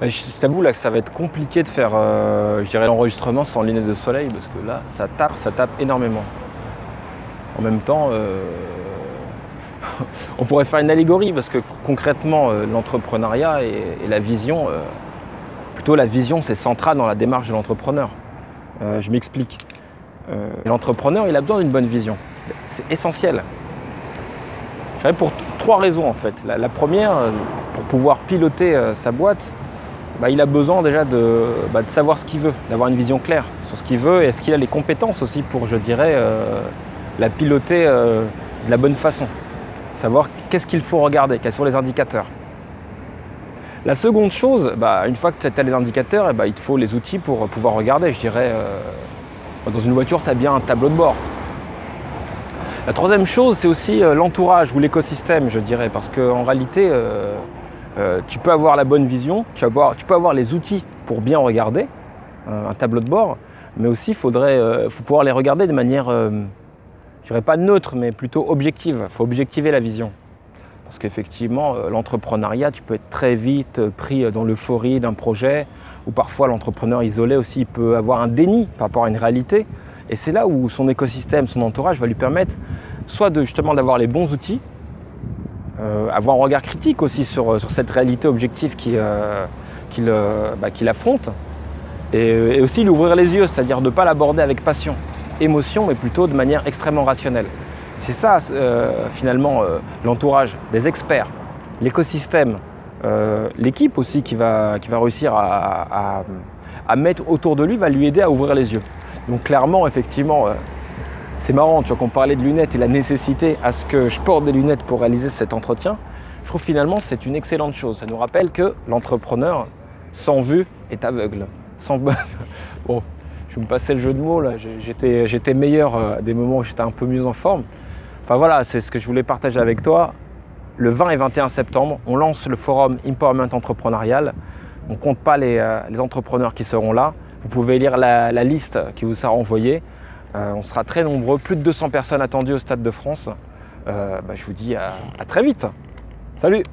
Je t'avoue là que ça va être compliqué de faire je dirais l'enregistrement sans lunettes de soleil parce que là ça tape énormément. En même temps, on pourrait faire une allégorie parce que concrètement l'entrepreneuriat et la vision, plutôt la vision c'est central dans la démarche de l'entrepreneur. Je m'explique. L'entrepreneur il a besoin d'une bonne vision, c'est essentiel. Je dirais pour 3 raisons en fait. La première, pour pouvoir piloter sa boîte, il a besoin déjà de savoir ce qu'il veut, d'avoir une vision claire sur ce qu'il veut et est-ce qu'il a les compétences aussi pour, je dirais, la piloter de la bonne façon. Savoir qu'est-ce qu'il faut regarder, quels sont les indicateurs. La seconde chose, une fois que tu as les indicateurs, il te faut les outils pour pouvoir regarder. Je dirais, dans une voiture, tu as bien un tableau de bord. La troisième chose, c'est aussi l'entourage ou l'écosystème, je dirais, parce qu'en réalité, tu peux avoir la bonne vision, tu peux avoir les outils pour bien regarder un tableau de bord, mais aussi faut pouvoir les regarder de manière, je dirais pas neutre, mais plutôt objective. Il faut objectiver la vision. Parce qu'effectivement, l'entrepreneuriat, tu peux être très vite pris dans l'euphorie d'un projet, ou parfois l'entrepreneur isolé aussi, il peut avoir un déni par rapport à une réalité. Et c'est là où son écosystème, son entourage va lui permettre soit justement d'avoir les bons outils, avoir un regard critique aussi sur cette réalité objective qu'il affronte, et aussi lui ouvrir les yeux, c'est-à-dire de ne pas l'aborder avec passion, émotion, mais plutôt de manière extrêmement rationnelle. C'est ça finalement l'entourage, des experts, l'écosystème, l'équipe aussi qui va réussir à mettre autour de lui, va lui aider à ouvrir les yeux. Donc clairement, effectivement, c'est marrant, tu vois, qu'on parlait de lunettes et la nécessité à ce que je porte des lunettes pour réaliser cet entretien. Je trouve finalement c'est une excellente chose. Ça nous rappelle que l'entrepreneur sans vue est aveugle. Bon, je me passais le jeu de mots là. J'étais meilleur à des moments où j'étais un peu mieux en forme. Enfin voilà, c'est ce que je voulais partager avec toi. Le 20 et 21 septembre, on lance le forum Empowerment Entrepreneurial. On ne compte pas les entrepreneurs qui seront là. Vous pouvez lire la liste qui vous sera envoyée. On sera très nombreux, plus de 200 personnes attendues au Stade de France. Je vous dis à très vite. Salut!